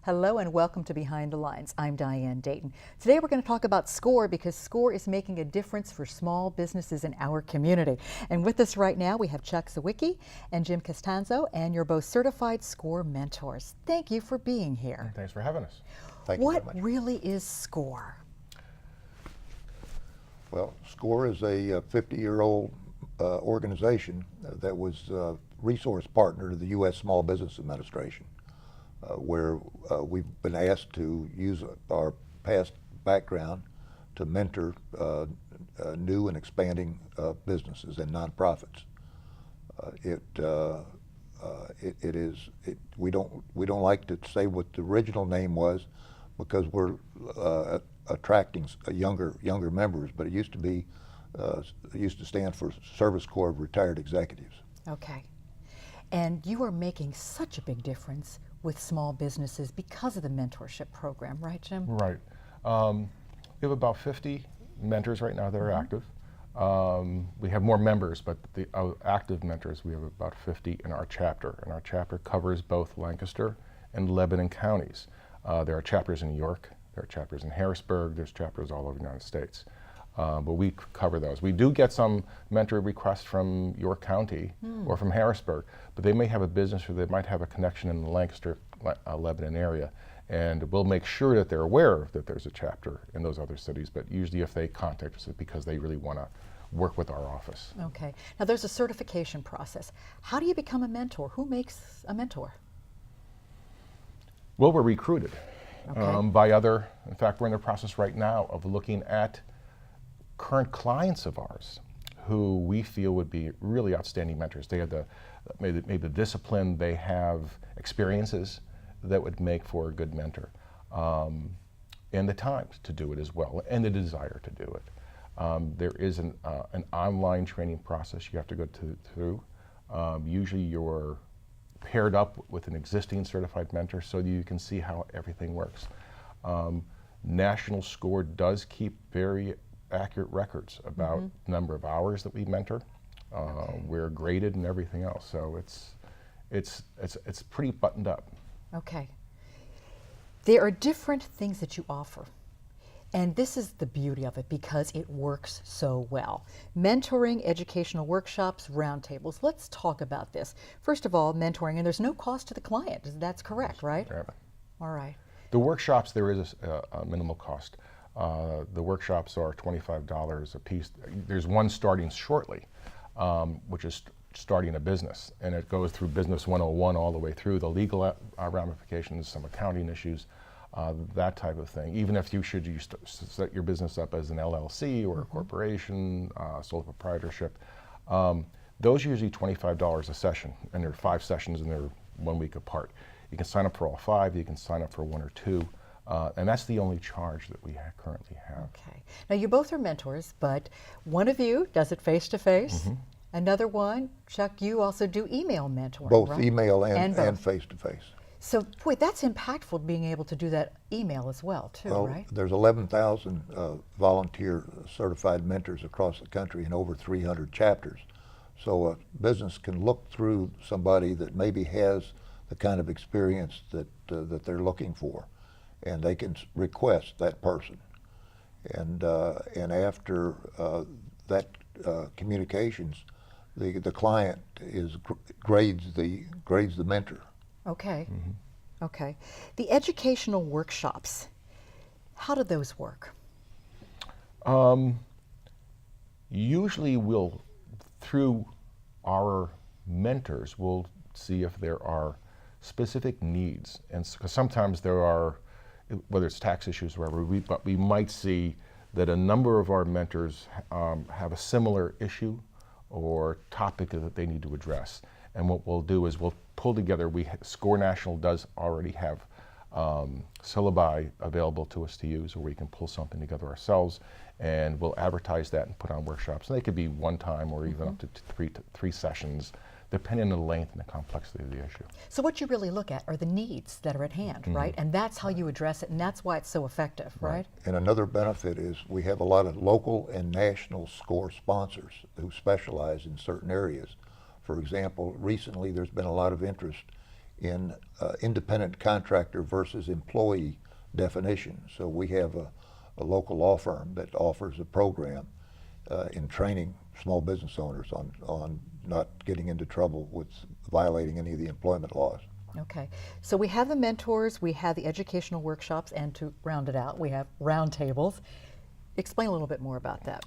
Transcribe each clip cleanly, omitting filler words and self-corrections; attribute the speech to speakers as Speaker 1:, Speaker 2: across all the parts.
Speaker 1: Hello and welcome to Behind the Lines. I'm Diane Dayton. Today we're going to talk about SCORE because SCORE is making a difference for small businesses in our community. And with us right now we have Chuck Sawicki and Jim Costanzo, and you're both certified SCORE mentors. Thank you for being here.
Speaker 2: Thanks for having us.
Speaker 3: Thank you very
Speaker 1: What
Speaker 3: much.
Speaker 1: really is SCORE?
Speaker 3: Well, SCORE is a 50-year-old organization that was resource partner to the U.S. Small Business Administration, where we've been asked to use our past background to mentor new and expanding businesses and nonprofits. We don't like to say what the original name was because we're attracting younger members, but it used to stand for Service Corps of Retired Executives.
Speaker 1: Okay. And you are making such a big difference with small businesses because of the mentorship program, right, Jim?
Speaker 2: Right. We have about 50 mentors right now that are active. We have more members, but the active mentors, we have about 50 in our chapter. And our chapter covers both Lancaster and Lebanon counties. There are chapters in New York, there are chapters in Harrisburg, there's chapters all over the United States. But we cover those. We do get some mentor requests from York County or from Harrisburg, but they may have a business or they might have a connection in the Lancaster, Lebanon area. And we'll make sure that they're aware that there's a chapter in those other cities, but usually if they contact us, it's because they really want to work with our office.
Speaker 1: Okay. Now there's a certification process. How do you become a mentor? Who makes a mentor?
Speaker 2: Well, we're recruited
Speaker 1: Okay.
Speaker 2: in fact, we're in the process right now of looking at current clients of ours who we feel would be really outstanding mentors. They have maybe the discipline, they have experiences that would make for a good mentor, and the time to do it as well, and the desire to do it. There is an online training process you have to go through. Usually you're paired up with an existing certified mentor so you can see how everything works. National SCORE does keep very accurate records about the number of hours that we mentor. We're graded and everything else, so it's pretty buttoned up.
Speaker 1: Okay. There are different things that you offer, and this is the beauty of it because it works so well. Mentoring, educational workshops, roundtables. Let's talk about this. First of all, mentoring, and there's no cost to the client. That's correct, right?
Speaker 2: Yeah.
Speaker 1: All right.
Speaker 2: The workshops, there is a minimal cost. The workshops are $25 a piece. There's one starting shortly, which is starting a business, and it goes through Business 101 all the way through the legal ramifications, some accounting issues, that type of thing. Even if you set your business up as an LLC or a corporation, sole proprietorship, those are usually $25 a session, and there are 5 sessions and they're 1 week apart. You can sign up for all 5, you can sign up for 1 or 2, and that's the only charge that we currently have.
Speaker 1: Okay. Now you both are mentors, but one of you does it face-to-face. Another one, Chuck, you also do email mentoring,
Speaker 3: Both
Speaker 1: right?
Speaker 3: email and
Speaker 1: both.
Speaker 3: face-to-face.
Speaker 1: So, boy, that's impactful being able to do that email as well, too,
Speaker 3: Well,
Speaker 1: right?
Speaker 3: there's 11,000 volunteer certified mentors across the country in over 300 chapters. So a business can look through somebody that maybe has the kind of experience that they're looking for, and they can request that person. And after that communications, the client grades the mentor.
Speaker 1: Okay. Okay. The educational workshops, how do those work?
Speaker 2: Usually through our mentors, we'll see if there are specific needs, and because sometimes there are, whether it's tax issues or whatever, but we might see that a number of our mentors have a similar issue or topic that they need to address. And what we'll do is we'll pull together, SCORE National does already have syllabi available to us to use, or we can pull something together ourselves, and we'll advertise that and put on workshops. And they could be one time or even up to three sessions, depending on the length and the complexity of the issue.
Speaker 1: So what you really look at are the needs that are at hand, right? And that's how you address it, and that's why it's so effective, right?
Speaker 3: And another benefit is we have a lot of local and national SCORE sponsors who specialize in certain areas. For example, recently there's been a lot of interest in independent contractor versus employee definition. So we have a local law firm that offers a program in training small business owners on not getting into trouble with violating any of the employment laws.
Speaker 1: Okay, so we have the mentors, we have the educational workshops, and to round it out, we have roundtables. Explain a little bit more about that.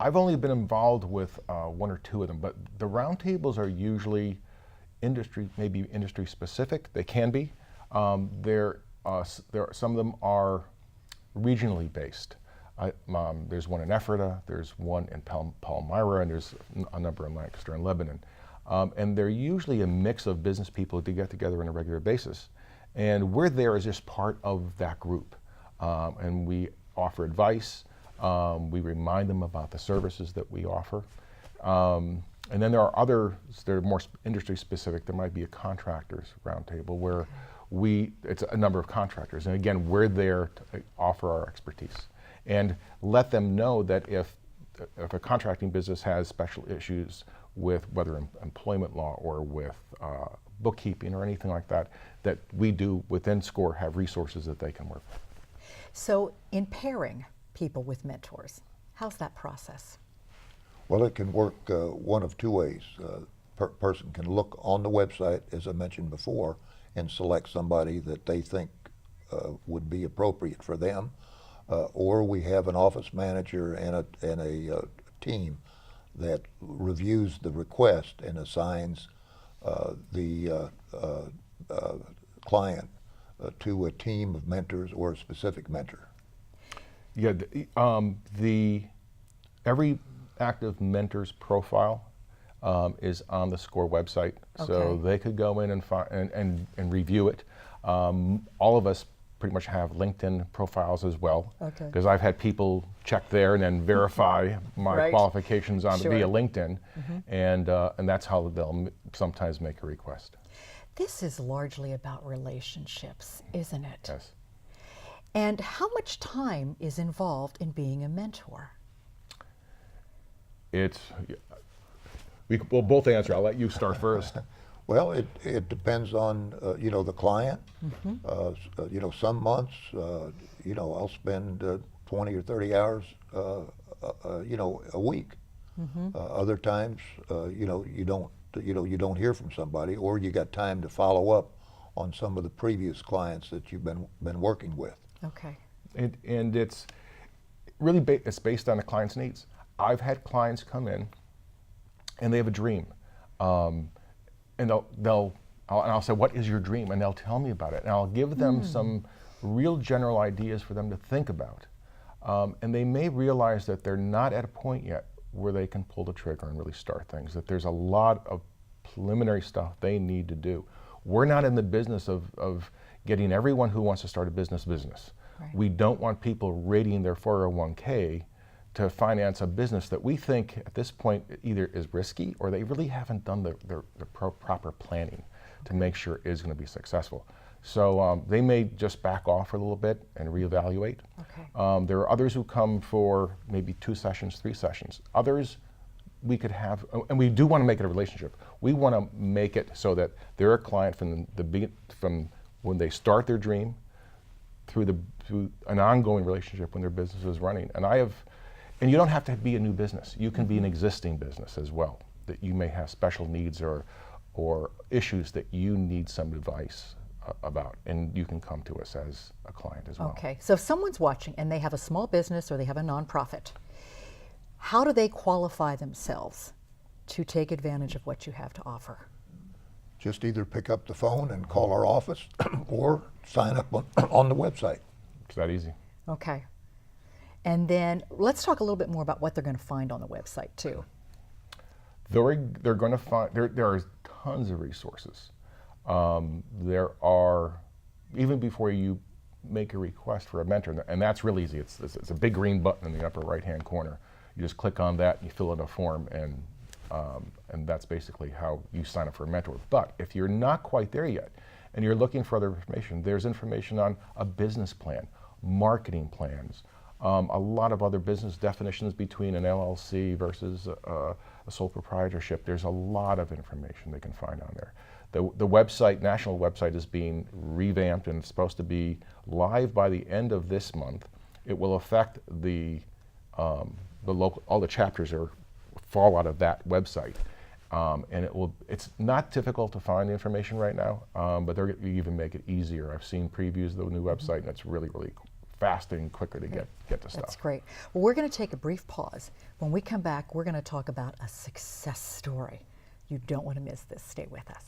Speaker 2: I've only been involved with one or two of them, but the roundtables are usually maybe industry specific. They can be. Some of them are regionally based. There's one in Ephrata, there's one in Palmyra, and there's a number in Lancaster and Lebanon. And they're usually a mix of business people to get together on a regular basis. And we're there as just part of that group. And we offer advice, we remind them about the services that we offer. And then there are others that are more industry specific. There might be a contractors roundtable where it's a number of contractors. And again, we're there to offer our expertise and let them know that if a contracting business has special issues with whether employment law or with bookkeeping or anything like that, that we do within SCORE have resources that they can work with.
Speaker 1: So in pairing people with mentors, how's that process?
Speaker 3: Well, it can work one of two ways. Person can look on the website, as I mentioned before, and select somebody that they think would be appropriate for them. Or we have an office manager and a team that reviews the request and assigns the client to a team of mentors or a specific mentor.
Speaker 2: Yeah, every active mentor's profile is on the SCORE website, so
Speaker 1: Okay.
Speaker 2: they could go in and review it. All of us pretty much have LinkedIn profiles as well,
Speaker 1: Okay.
Speaker 2: because I've had people check there and then verify my
Speaker 1: Right.
Speaker 2: qualifications on
Speaker 1: Sure.
Speaker 2: via LinkedIn, and that's how they'll sometimes make a request.
Speaker 1: This is largely about relationships, isn't it?
Speaker 2: Yes.
Speaker 1: And how much time is involved in being a mentor?
Speaker 2: We'll both answer. I'll let you start first.
Speaker 3: Well, it depends on the client. Some months I'll spend 20 or 30 hours a week. Other times you don't hear from somebody, or you got time to follow up on some of the previous clients that you've been working with.
Speaker 1: Okay.
Speaker 2: And it's really it's based on the client's needs. I've had clients come in and they have a dream, and I'll say, what is your dream? And they'll tell me about it, and I'll give them some real general ideas for them to think about. And they may realize that they're not at a point yet where they can pull the trigger and really start things, that there's a lot of preliminary stuff they need to do. We're not in the business of getting everyone who wants to start a business.
Speaker 1: Right.
Speaker 2: We don't want people raiding their 401k to finance a business that we think at this point either is risky or they really haven't done the proper planning to make sure it is going to be successful. So they may just back off for a little bit and reevaluate.
Speaker 1: Okay.
Speaker 2: There are others who come for maybe 2 sessions, 3 sessions. Others we could have, and we do want to make it a relationship. We want to make it so that they're a client from when they start their dream through an ongoing relationship when their business is running. And you don't have to be a new business. You can be an existing business as well, that you may have special needs or issues that you need some advice about, and you can come to us as a client as well.
Speaker 1: Okay, so if someone's watching and they have a small business or they have a nonprofit, how do they qualify themselves to take advantage of what you have to offer?
Speaker 3: Just either pick up the phone and call our office or sign up on the website.
Speaker 2: It's that easy.
Speaker 1: Okay. And then let's talk a little bit more about what they're going to find on the website too.
Speaker 2: They're going to find, there are tons of resources. There are, even before you make a request for a mentor, and that's real easy. It's a big green button in the upper right-hand corner. You just click on that, you fill in a form, and that's basically how you sign up for a mentor. But if you're not quite there yet, and you're looking for other information, there's information on a business plan, marketing plans, a lot of other business definitions between an LLC versus a sole proprietorship. There's a lot of information they can find on there. The website, national website, is being revamped and it's supposed to be live by the end of this month. It will affect the local, all the chapters fall out of that website. And it's not difficult to find the information right now, but they're going to even make it easier. I've seen previews of the new website, and it's really, really fast and quicker to get to stuff.
Speaker 1: That's great. Well, we're going to take a brief pause. When we come back, we're going to talk about a success story. You don't want to miss this. Stay with us.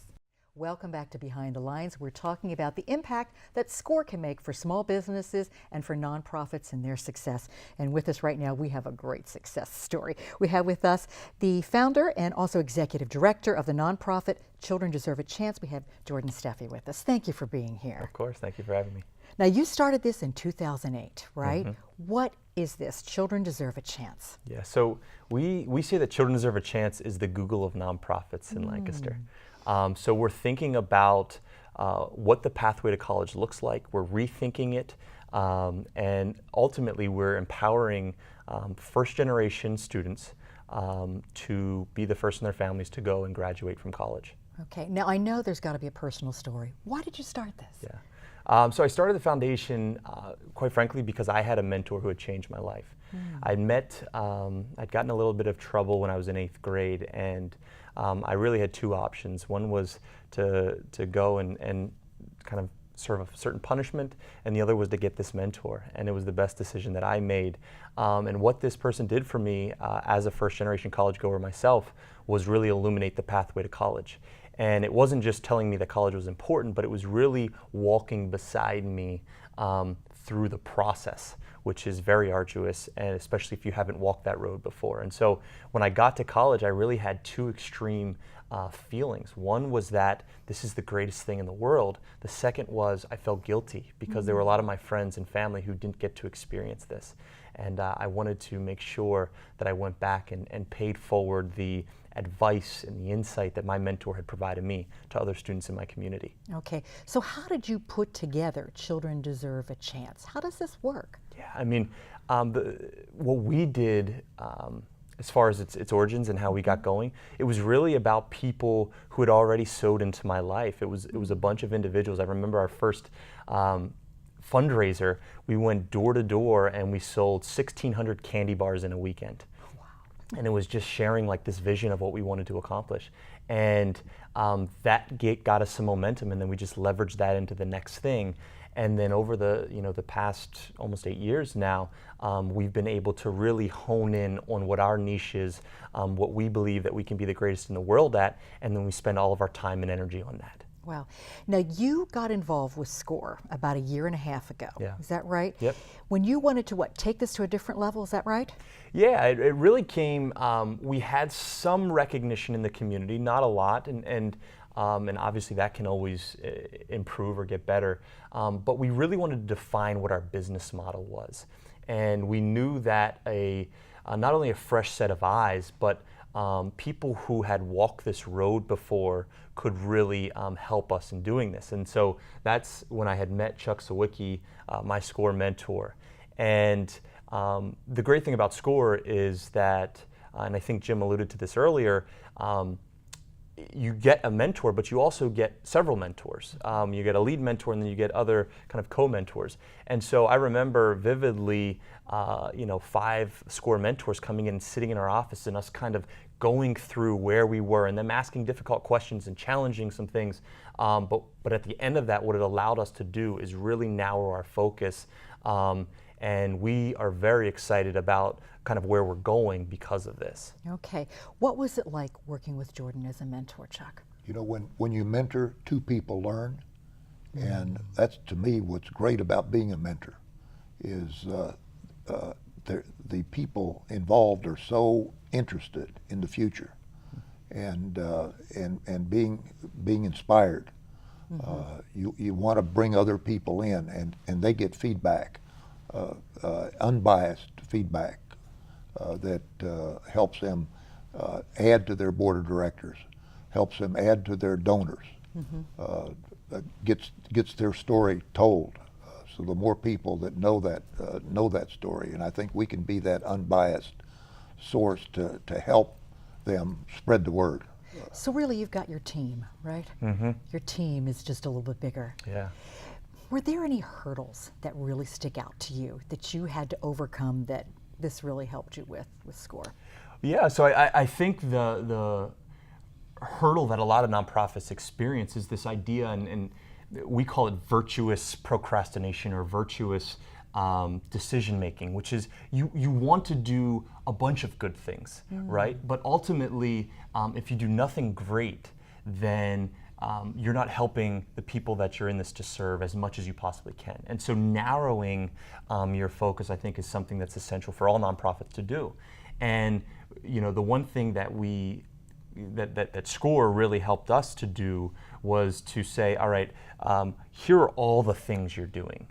Speaker 1: Welcome back to Behind the Lines. We're talking about the impact that SCORE can make for small businesses and for nonprofits and their success. And with us right now, we have a great success story. We have with us the founder and also executive director of the nonprofit Children Deserve a Chance. We have Jordan Steffi with us. Thank you for being here.
Speaker 4: Of course, thank you for having me.
Speaker 1: Now, you started this in 2008, right? What is this, Children Deserve a Chance?
Speaker 4: Yeah, so we say that Children Deserve a Chance is the Google of nonprofits in Lancaster. So we're thinking about what the pathway to college looks like. We're rethinking it, and ultimately we're empowering first-generation students to be the first in their families to go and graduate from college.
Speaker 1: Okay, now I know there's got to be a personal story. Why did you start this?
Speaker 4: Yeah. So I started the foundation, quite frankly, because I had a mentor who had changed my life. I'd gotten a little bit of trouble when I was in 8th grade, and I really had two options. One was to go and kind of serve a certain punishment, and the other was to get this mentor, and it was the best decision that I made. And what this person did for me as a first-generation college goer myself was really illuminate the pathway to college. And it wasn't just telling me that college was important, but it was really walking beside me through the process, which is very arduous, and especially if you haven't walked that road before. And so when I got to college, I really had two extreme feelings. One was that this is the greatest thing in the world. The second was I felt guilty because there were a lot of my friends and family who didn't get to experience this. And I wanted to make sure that I went back and paid forward the advice and the insight that my mentor had provided me to other students in my community.
Speaker 1: Okay, so how did you put together Children Deserve a Chance? How does this work?
Speaker 4: Yeah, I mean, what we did as far as its origins and how we got going, it was really about people who had already sowed into my life. It was a bunch of individuals. I remember our first fundraiser, we went door to door and we sold 1,600 candy bars in a weekend. And it was just sharing like this vision of what we wanted to accomplish. And that got us some momentum, and then we just leveraged that into the next thing. And then over the past almost 8 years now, we've been able to really hone in on what our niche is, what we believe that we can be the greatest in the world at, and then we spend all of our time and energy on that.
Speaker 1: Wow. Now, you got involved with SCORE about 1.5 years ago.
Speaker 4: Yeah.
Speaker 1: Is that right?
Speaker 4: Yep.
Speaker 1: When you wanted to, take this to a different level, is that right?
Speaker 4: Yeah, it really came, we had some recognition in the community, not a lot, and obviously that can always improve or get better, but we really wanted to define what our business model was. And we knew that not only a fresh set of eyes, but people who had walked this road before could really help us in doing this. And so that's when I had met Chuck Sawicki, my SCORE mentor. And the great thing about SCORE is that, and I think Jim alluded to this earlier, you get a mentor, but you also get several mentors. You get a lead mentor, and then you get other kind of co-mentors. And so I remember vividly, 5 SCORE mentors coming in and sitting in our office, and us kind of going through where we were, and them asking difficult questions and challenging some things. But at the end of that, what it allowed us to do is really narrow our focus. And we are very excited about kind of where we're going because of this.
Speaker 1: Okay. What was it like working with Jordan as a mentor, Chuck?
Speaker 3: You know, when you mentor, two people learn, and that's, to me, what's great about being a mentor, is the people involved are so interested in the future, and being inspired. You want to bring other people in, and they get feedback, unbiased feedback that helps them add to their board of directors, helps them add to their donors, gets their story told. So the more people that know that story, and I think we can be that unbiased source to help them spread the word.
Speaker 1: So really, you've got your team, right? Your team is just a little bit bigger.
Speaker 4: Yeah.
Speaker 1: Were there any hurdles that really stick out to you that you had to overcome that this really helped you with SCORE?
Speaker 4: Yeah, so I think the hurdle that a lot of nonprofits experience is this idea, and we call it virtuous procrastination or virtuous decision making, which is you want to do a bunch of good things, right? But ultimately, if you do nothing great, then you're not helping the people that you're in this to serve as much as you possibly can. And so narrowing your focus, I think, is something that's essential for all nonprofits to do. And the one thing that that SCORE really helped us to do was to say, all right, here are all the things you're doing.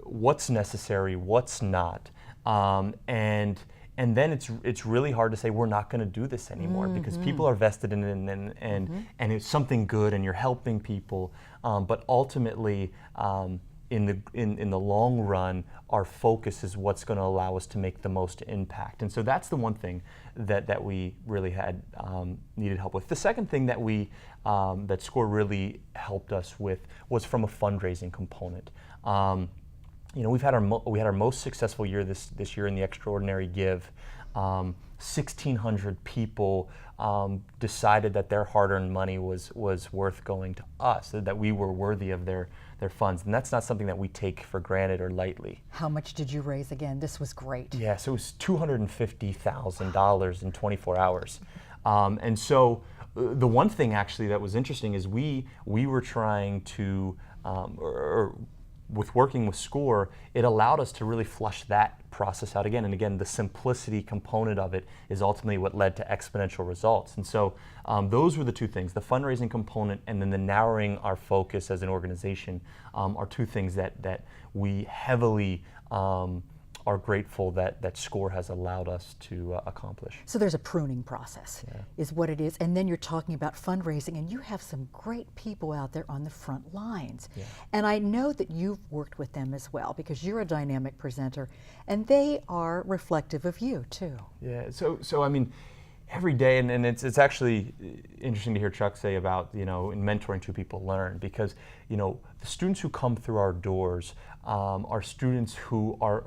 Speaker 4: What's necessary, what's not, and then it's really hard to say we're not going to do this anymore because people are vested in it and it's something good and you're helping people, but ultimately in the long run, our focus is what's going to allow us to make the most impact. And so that's the one thing that we really had needed help with. The second thing that that SCORE really helped us with was from a fundraising component. We had our most successful year this year in the Extraordinary Give. 1,600 people decided that their hard-earned money was worth going to us, that we were worthy of their funds, and that's not something that we take for granted or lightly.
Speaker 1: How much did you raise again? This was great.
Speaker 4: Yeah, so it was $250,000 in 24 hours, and so the one thing actually that was interesting is we were trying to with working with SCORE, it allowed us to really flush that process out again. And again, the simplicity component of it is ultimately what led to exponential results. And so those were the two things, the fundraising component and then the narrowing our focus as an organization are two things that we heavily are grateful that SCORE has allowed us to accomplish.
Speaker 1: So there's a pruning process, is what it is. And then you're talking about fundraising, and you have some great people out there on the front lines. Yeah. And I know that you've worked with them as well because you're a dynamic presenter, and they are reflective of you too.
Speaker 4: Yeah, so I mean, every day, and it's actually interesting to hear Chuck say about, in mentoring two people learn, because, the students who come through our doors are students who are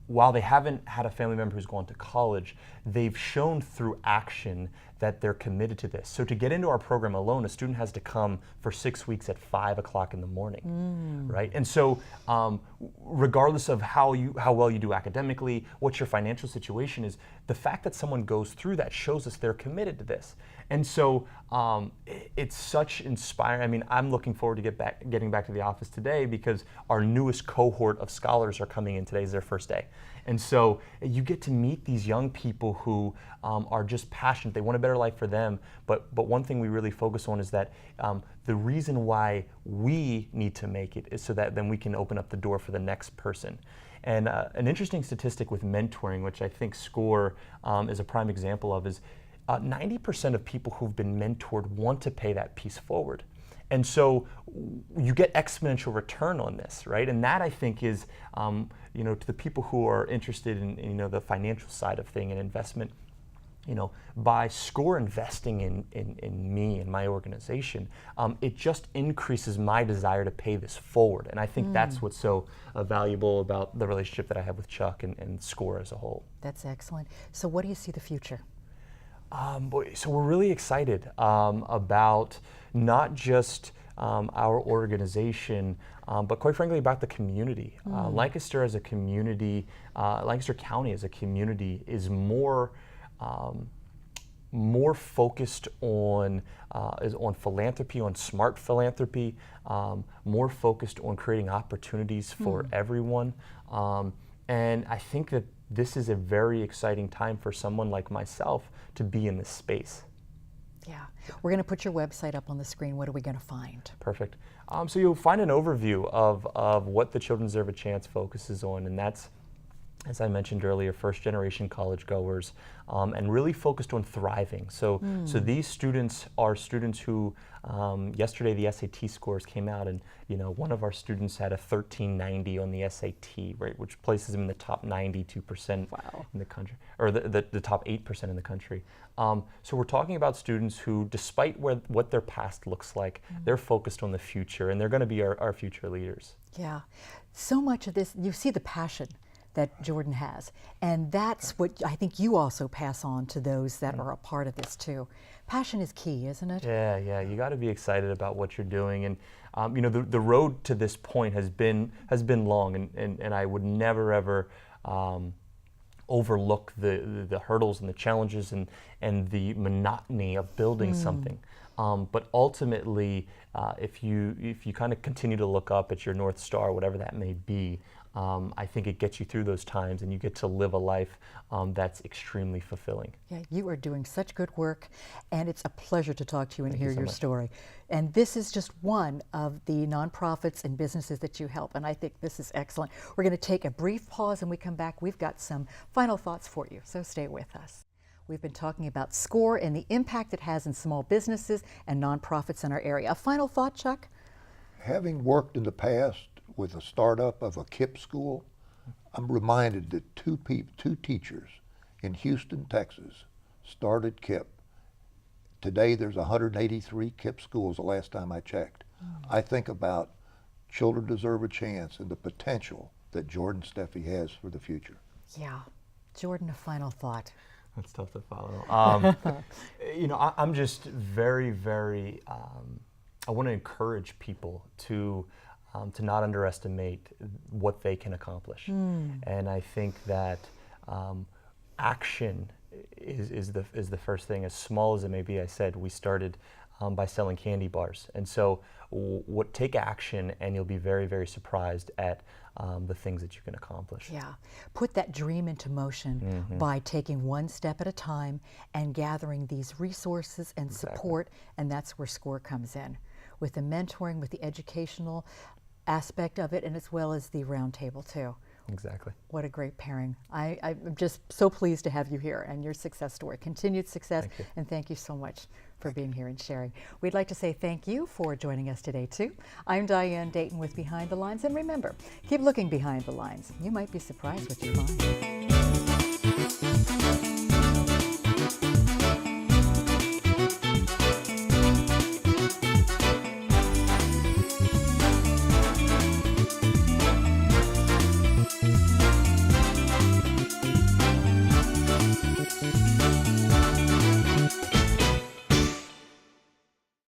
Speaker 4: while they haven't had a family member who's gone to college, they've shown through action that they're committed to this. So to get into our program alone, a student has to come for 6 weeks at 5 o'clock in the morning, right? And so regardless of how well you do academically, what your financial situation is, the fact that someone goes through that shows us they're committed to this. And so it's such inspiring. I mean, I'm looking forward to getting back to the office today because our newest cohort of scholars are coming in. Today's their first day. And so you get to meet these young people who are just passionate. They want a better life for them. But one thing we really focus on is that the reason why we need to make it is so that then we can open up the door for the next person. And an interesting statistic with mentoring, which I think SCORE is a prime example of, is 90% of people who've been mentored want to pay that piece forward. And so you get exponential return on this, right? And that, I think, is, to the people who are interested in the financial side of thing and investment, by SCORE investing in me and my organization, it just increases my desire to pay this forward. And I think that's what's so valuable about the relationship that I have with Chuck and SCORE as a whole.
Speaker 1: That's excellent. So what do you see the future?
Speaker 4: So we're really excited about not just our organization, but quite frankly about the community. Lancaster as a community, Lancaster County as a community is more focused on philanthropy, on smart philanthropy, more focused on creating opportunities for everyone. And I think that this is a very exciting time for someone like myself to be in this space.
Speaker 1: Yeah. We're going to put your website up on the screen. What are we going to find?
Speaker 4: Perfect. So you'll find an overview of what the Children Deserve a Chance focuses on, and that's as I mentioned earlier, first-generation college goers, and really focused on thriving. So these students are students who, yesterday the SAT scores came out, and one of our students had a 1390 on the SAT, right, which places him in the top 92%
Speaker 1: Wow.
Speaker 4: in the country, or the top 8% in the country. So we're talking about students who, despite what their past looks like, they're focused on the future, and they're going to be our future leaders.
Speaker 1: Yeah. So much of this, you see the passion that Jordan has. And that's what I think you also pass on to those that are a part of this too. Passion is key, isn't it?
Speaker 4: Yeah, you got to be excited about what you're doing, and the road to this point has been long, and I would never ever overlook the hurdles and the challenges and the monotony of building something. But ultimately, if you kind of continue to look up at your North Star, whatever that may be, I think it gets you through those times, and you get to live a life that's extremely fulfilling.
Speaker 1: Yeah, you are doing such good work, and it's a pleasure to talk to you and hear
Speaker 4: so
Speaker 1: your
Speaker 4: much.
Speaker 1: story. And this is just one of the nonprofits and businesses that you help, and I think this is excellent. We're going to take a brief pause, and we come back. We've got some final thoughts for you, so stay with us. We've been talking about SCORE and the impact it has in small businesses and nonprofits in our area. A final thought, Chuck?
Speaker 3: Having worked in the past with a startup of a KIPP school, I'm reminded that two teachers in Houston, Texas, started KIPP. Today there's 183 KIPP schools the last time I checked. I think about children deserve a chance and the potential that Jordan Steffi has for the future.
Speaker 1: Yeah. Jordan, a final thought.
Speaker 4: That's tough to follow. I'm just very, very. I want to encourage people to not underestimate what they can accomplish, and I think that action is the first thing. As small as it may be, I said we started by selling candy bars, and so take action, and you'll be very, very surprised at the things that you can accomplish.
Speaker 1: Yeah, put that dream into motion by taking one step at a time and gathering these resources and support, and that's where SCORE comes in, with the mentoring, with the educational aspect of it, and as well as the roundtable too.
Speaker 4: Exactly.
Speaker 1: What a great pairing. I'm just so pleased to have you here and your success story. Continued success,
Speaker 4: Thank you.
Speaker 1: and thank you so much for being here and sharing. We'd like to say thank you for joining us today too. I'm Diane Dayton with Behind the Lines, and remember, keep looking behind the lines. You might be surprised what you find.